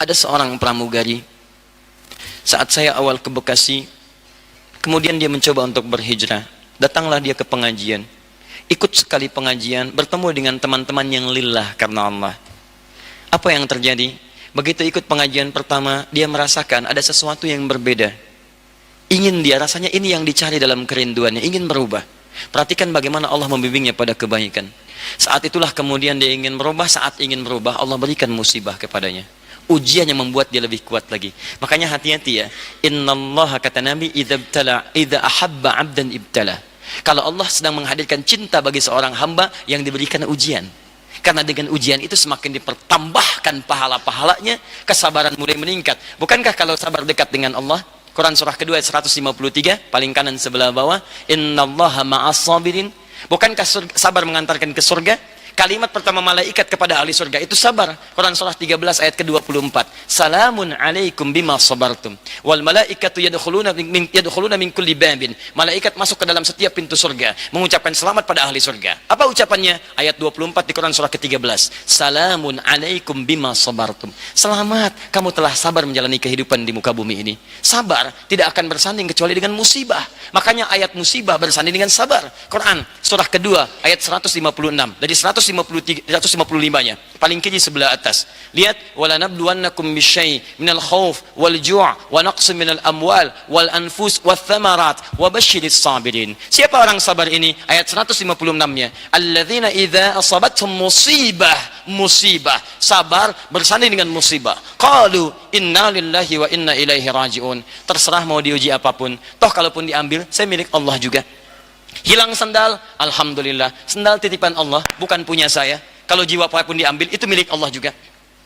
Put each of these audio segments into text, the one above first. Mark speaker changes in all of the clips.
Speaker 1: Ada seorang pramugari, saat saya awal ke Bekasi, kemudian dia mencoba untuk berhijrah. Datanglah dia ke pengajian, ikut sekali pengajian, bertemu dengan teman-teman yang lillah karena Allah. Apa yang terjadi? Begitu ikut pengajian pertama, dia merasakan ada sesuatu yang berbeda. Ingin dia, rasanya ini yang dicari dalam kerinduannya, ingin berubah. Perhatikan bagaimana Allah membimbingnya pada kebaikan. Saat itulah kemudian dia ingin berubah. Saat ingin berubah, Allah berikan musibah kepadanya. Ujian yang membuat dia lebih kuat lagi. Makanya hati-hati ya. Innallaha, kata Nabi, idza ahabba 'abdan ibtala. Kalau Allah sedang menghadirkan cinta bagi seorang hamba, yang diberikan ujian. Karena dengan ujian itu semakin dipertambahkan pahala-pahalanya, kesabaran mulai meningkat. Bukankah kalau sabar dekat dengan Allah? Quran surah kedua ayat 153, paling kanan sebelah bawah, innallaha ma'as sabirin. Bukankah sabar mengantarkan ke surga? Kalimat pertama malaikat kepada ahli surga itu sabar. Quran surah 13 ayat ke-24. Salamun alaikum bima sabartum. Wal malaikatu yadkhuluna min kulli babin. Malaikat masuk ke dalam setiap pintu surga mengucapkan selamat pada ahli surga. Apa ucapannya? Ayat 24 di Quran surah ke-13. Salamun alaikum bima sabartum. Selamat, kamu telah sabar menjalani kehidupan di muka bumi ini. Sabar tidak akan bersanding kecuali dengan musibah. Makanya ayat musibah bersanding dengan sabar. Quran surah kedua ayat 156. Dari 155-nya paling kiri sebelah atas, lihat, wala nabluwannakum bisyai minal khauf wal ju' wa naqsim minal amwal wal anfus wath thamarat wa basyiris sabirin. Siapa orang sabar ini? Ayat 156-nya, alladzina idza asabathum musibah, sabar bersanding dengan musibah, qalu inna lillahi wa inna ilaihi rajiun. Terserah mau diuji apapun, toh kalaupun diambil, saya milik Allah juga. Hilang sendal, alhamdulillah, sendal titipan Allah, bukan punya saya. Kalau jiwa apapun diambil, itu milik Allah juga.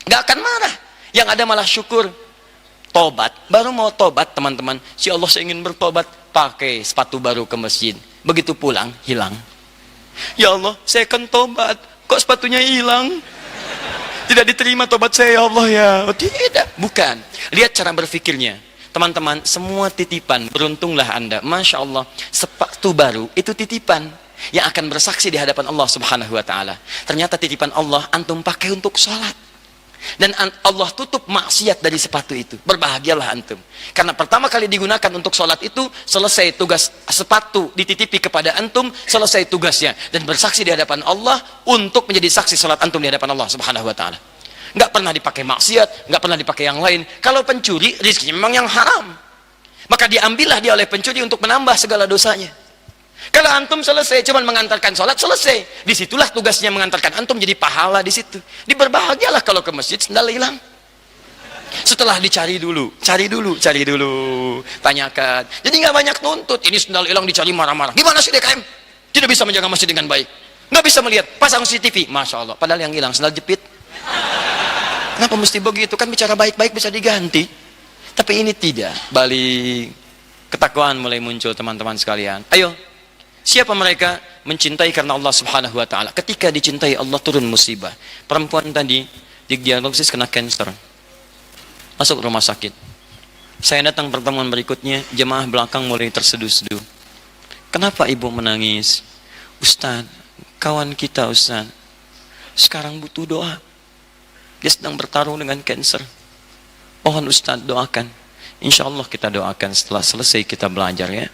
Speaker 1: Gak akan marah. Yang ada malah syukur. Tobat, baru mau tobat teman-teman, si Allah, saya ingin bertobat, pakai sepatu baru ke masjid. Begitu pulang, hilang. Ya Allah, saya akan tobat, kok sepatunya hilang? Tidak diterima tobat saya, ya Allah ya. Oh, tidak, bukan. Lihat cara berfikirnya. Teman-teman, semua titipan, beruntunglah Anda. Masya Allah, sepatu baru itu titipan yang akan bersaksi di hadapan Allah Subhanahu wa Ta'ala. Ternyata titipan Allah antum pakai untuk sholat, dan Allah tutup maksiat dari sepatu itu. Berbahagialah antum, karena pertama kali digunakan untuk sholat itu, selesai tugas sepatu dititipi kepada antum, selesai tugasnya, dan bersaksi di hadapan Allah untuk menjadi saksi sholat antum di hadapan Allah Subhanahu wa Ta'ala. Nggak pernah dipakai maksiat, nggak pernah dipakai yang lain. Kalau pencuri, rizkinya memang yang haram, maka diambillah dia oleh pencuri untuk menambah segala dosanya. Kalau antum selesai cuma mengantarkan sholat, selesai. Disitulah tugasnya mengantarkan antum jadi pahala di situ. Diberbahagialah kalau ke masjid sendal hilang. Setelah dicari dulu, cari dulu, tanyakan. Jadi nggak banyak nuntut. Ini sendal hilang dicari marah-marah. Gimana sih DKM? Tidak bisa menjaga masjid dengan baik. Nggak bisa melihat, pasang CCTV. Masya Allah. Padahal yang hilang sendal jepit. Kenapa mesti begitu? Kan bicara baik-baik bisa diganti. Tapi ini tidak. Balik. Ketakwaan mulai muncul teman-teman sekalian. Ayo. Siapa mereka? Mencintai karena Allah Subhanahu wa Ta'ala. Ketika dicintai Allah, turun musibah. Perempuan tadi didiagnosis kena kanker, masuk rumah sakit. Saya datang pertemuan berikutnya, jemaah belakang mulai terseduh-seduh. Kenapa ibu menangis? Ustaz, kawan kita Ustaz, sekarang butuh doa. Dia sedang bertarung dengan kanker. Mohon Ustaz doakan. Insya Allah kita doakan setelah selesai kita belajar ya.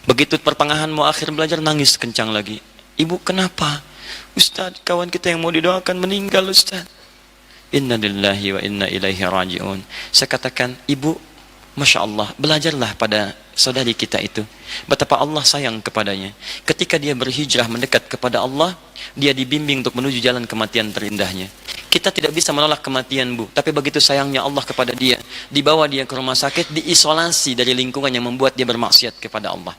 Speaker 1: Begitu pertengahan mau akhir belajar, nangis kencang lagi. Ibu kenapa? Ustaz, kawan kita yang mau didoakan meninggal Ustaz. Inna lillahi wa inna ilaihi raji'un. Saya katakan, ibu, Masya Allah, belajarlah pada saudari kita itu. Betapa Allah sayang kepadanya. Ketika dia berhijrah mendekat kepada Allah, dia dibimbing untuk menuju jalan kematian terindahnya. Kita tidak bisa menolak kematian, Bu. Tapi begitu sayangnya Allah kepada dia, dibawa dia ke rumah sakit, diisolasi dari lingkungan yang membuat dia bermaksiat kepada Allah.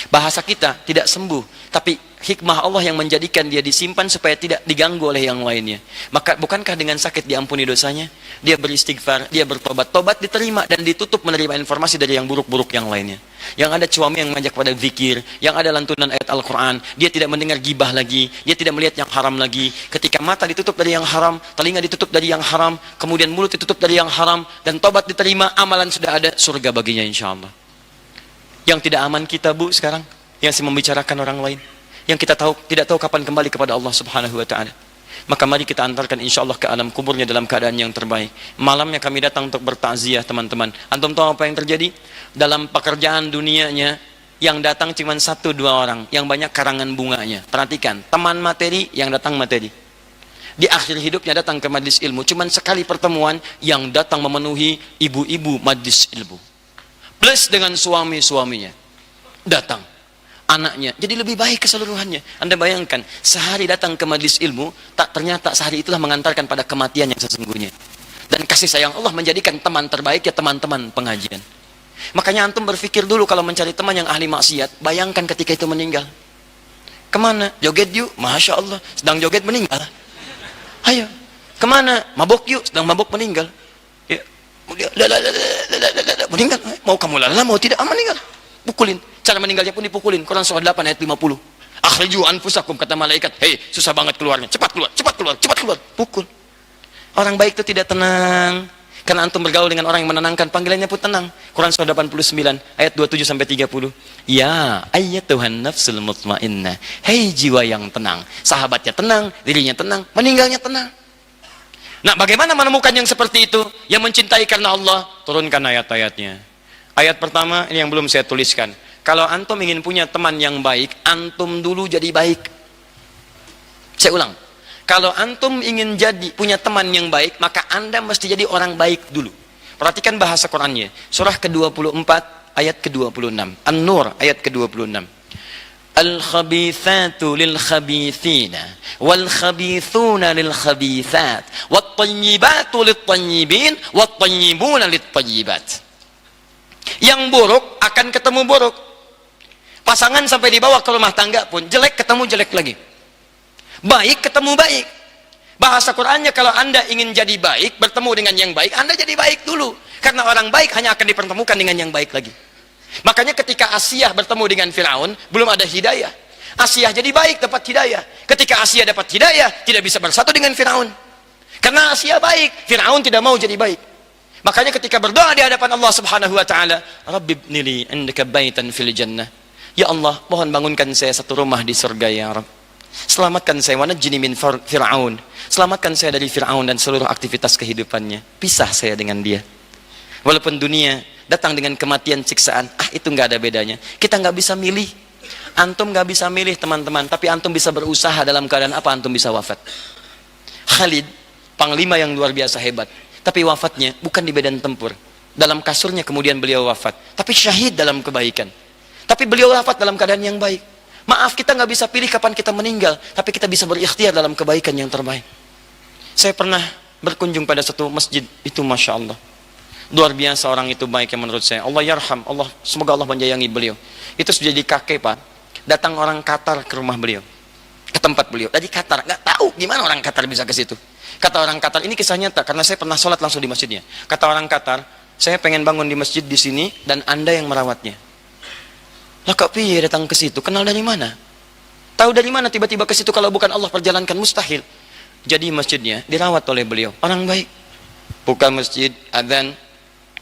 Speaker 1: Bahasa kita tidak sembuh, tapi hikmah Allah yang menjadikan dia disimpan supaya tidak diganggu oleh yang lainnya. Maka bukankah dengan sakit diampuni dosanya? Dia beristighfar, dia bertobat, tobat diterima dan ditutup menerima informasi dari yang buruk-buruk yang lainnya. Yang ada suami yang mengajak pada zikir, yang ada lantunan ayat Al-Quran, dia tidak mendengar gibah lagi, dia tidak melihat yang haram lagi. Ketika mata ditutup dari yang haram, telinga ditutup dari yang haram, kemudian mulut ditutup dari yang haram, dan tobat diterima, amalan sudah ada, surga baginya insya Allah. Yang tidak aman kita, Bu, sekarang yang membicarakan orang lain, yang kita tahu tidak tahu kapan kembali kepada Allah Subhanahu wa Ta'ala. Maka mari kita antarkan insya Allah ke alam kuburnya dalam keadaan yang terbaik. Malamnya kami datang untuk bertakziah teman-teman. Antum tahu apa yang terjadi? Dalam pekerjaan dunianya, yang datang cuma 1-2 orang, yang banyak karangan bunganya. Perhatikan, teman materi, yang datang materi. Di akhir hidupnya datang ke majlis ilmu, cuma sekali pertemuan, yang datang memenuhi ibu-ibu majlis ilmu. Plus dengan suami-suaminya. Datang. Anaknya, jadi lebih baik keseluruhannya. Anda bayangkan, sehari datang ke majlis ilmu, ternyata sehari itulah mengantarkan pada kematian yang sesungguhnya. Dan kasih sayang Allah menjadikan teman terbaik ya teman-teman pengajian. Makanya antum berpikir dulu kalau mencari teman yang ahli maksiat, bayangkan ketika itu meninggal. Kemana? Joget yuk, Masya Allah, sedang joget meninggal. Ayo, kemana? Mabok yuk, sedang mabok meninggal. Ya. Meninggal, mau kamu lala, mau tidak, meninggal. Pukulin. Cara meninggalnya pun dipukulin. Quran surah 8 ayat 50. Akhriju anfusakum, kata malaikat. Hei, susah banget keluarnya. Cepat keluar, cepat keluar, cepat keluar. Pukul. Orang baik itu tidak tenang. Karena antum bergaul dengan orang yang menenangkan, panggilannya pun tenang. Quran surah 89 ayat 27 sampai 30. Ya ayyatuhan nafsul mutmainnah. Hei jiwa yang tenang. Sahabatnya tenang, dirinya tenang, meninggalnya tenang. Nah, bagaimana menemukan yang seperti itu? Yang mencintai karena Allah, turunkan ayat-ayatnya. Ayat pertama ini yang belum saya tuliskan. Kalau antum ingin punya teman yang baik, antum dulu jadi baik. Saya ulang. Kalau antum ingin punya teman yang baik, maka Anda mesti jadi orang baik dulu. Perhatikan bahasa Qur'annya. Surah ke-24 ayat ke-26. An-Nur ayat ke-26. Al-khabithatu lil-khabithina wal-khabithuna lil-khabithat wat-tayyibatu lit-tayyibin wat-tayyibuna lit-tayyibat. Yang buruk akan ketemu buruk. Pasangan sampai dibawa ke rumah tangga pun jelek ketemu jelek lagi. Baik ketemu baik. Bahasa Qur'annya kalau Anda ingin jadi baik, bertemu dengan yang baik, Anda jadi baik dulu. Karena orang baik hanya akan dipertemukan dengan yang baik lagi. Makanya ketika Asiyah bertemu dengan Fir'aun, belum ada hidayah. Asiyah jadi baik, dapat hidayah. Ketika Asiyah dapat hidayah, tidak bisa bersatu dengan Fir'aun. Karena Asiyah baik, Fir'aun tidak mau jadi baik. Makanya ketika berdoa di hadapan Allah Subhanahu wa taala, Rabbibnili indaka baitan fil jannah. Ya Allah, mohon bangunkan saya satu rumah di surga ya Rabb. Selamatkan saya wanajjini min Fir'aun. Selamatkan saya dari Fir'aun dan seluruh aktivitas kehidupannya. Pisah saya dengan dia. Walaupun dunia datang dengan kematian siksaan, itu nggak ada bedanya. Kita nggak bisa milih. Antum nggak bisa milih teman-teman, tapi antum bisa berusaha dalam keadaan apa antum bisa wafat. Khalid, panglima yang luar biasa hebat. Tapi wafatnya bukan di medan tempur. Dalam kasurnya kemudian beliau wafat. Tapi syahid dalam kebaikan. Tapi beliau wafat dalam keadaan yang baik. Maaf, kita nggak bisa pilih kapan kita meninggal. Tapi kita bisa berikhtiar dalam kebaikan yang terbaik. Saya pernah berkunjung pada satu masjid. Itu Masya Allah. Luar biasa orang itu baik yang menurut saya. Allah yarham. Semoga Allah menyayangi beliau. Itu sudah jadi kakek Pak. Datang orang Qatar ke rumah beliau. Ke tempat beliau. Dari Qatar. Nggak tahu gimana orang Qatar bisa ke situ. Kata orang Qatar, ini kisah nyata karena saya pernah sholat langsung di masjidnya. Kata orang Qatar, saya pengen bangun di masjid di sini dan Anda yang merawatnya. Lah kok piye datang ke situ? Kenal dari mana? Tahu dari mana tiba-tiba ke situ kalau bukan Allah perjalankan? Mustahil. Jadi masjidnya dirawat oleh beliau. Orang baik. Buka masjid, adzan,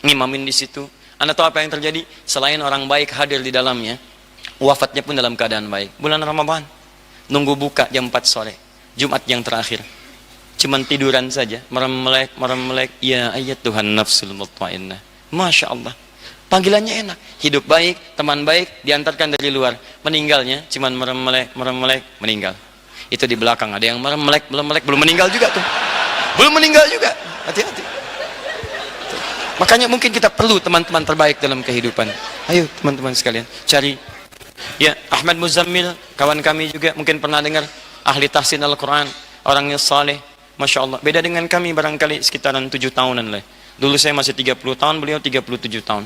Speaker 1: ngimamin di situ. Anda tahu apa yang terjadi? Selain orang baik hadir di dalamnya, wafatnya pun dalam keadaan baik. Bulan Ramadan. Nunggu buka jam 4 sore. Jumat yang terakhir. Cuman tiduran saja, merem-melek, ya ayat Tuhan nafsul mutmainnah. Masya Allah. Panggilannya enak. Hidup baik, teman baik, diantarkan dari luar. Meninggalnya cuman merem-melek, meninggal. Itu di belakang ada yang merem-melek, belum meninggal juga tuh. Belum meninggal juga. Hati-hati. Makanya mungkin kita perlu teman-teman terbaik dalam kehidupan. Ayo teman-teman sekalian, cari. Ya, Ahmad Muzammil, kawan kami juga mungkin pernah dengar, ahli tahsin Al-Quran, orangnya saleh. Masya Allah, beda dengan kami barangkali sekitaran 7 tahunan lah. Dulu saya masih 30 tahun, beliau 37 tahun.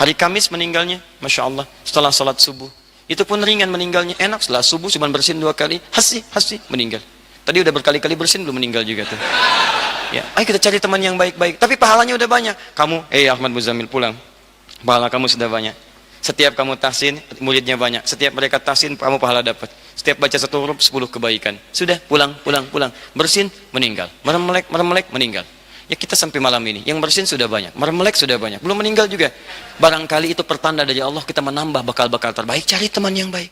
Speaker 1: Hari Kamis meninggalnya, Masya Allah, setelah salat subuh. Itu pun ringan meninggalnya, enak, setelah subuh cuma bersin 2 kali, hasi, meninggal. Tadi udah berkali-kali bersin, belum meninggal juga tuh. Ya, ayo kita cari teman yang baik-baik, tapi pahalanya udah banyak. Kamu, Ahmad Muzammil pulang, pahala kamu sudah banyak. Setiap kamu tahsin, muridnya banyak. Setiap mereka tahsin, kamu pahala dapat. Setiap baca 1 huruf, 10 kebaikan. Sudah, pulang. Bersin, meninggal. Merem-melek, meninggal. Ya kita sampai malam ini. Yang bersin sudah banyak. Merem-melek sudah banyak. Belum meninggal juga. Barangkali itu pertanda dari Allah kita menambah bakal-bakal terbaik. Cari teman yang baik.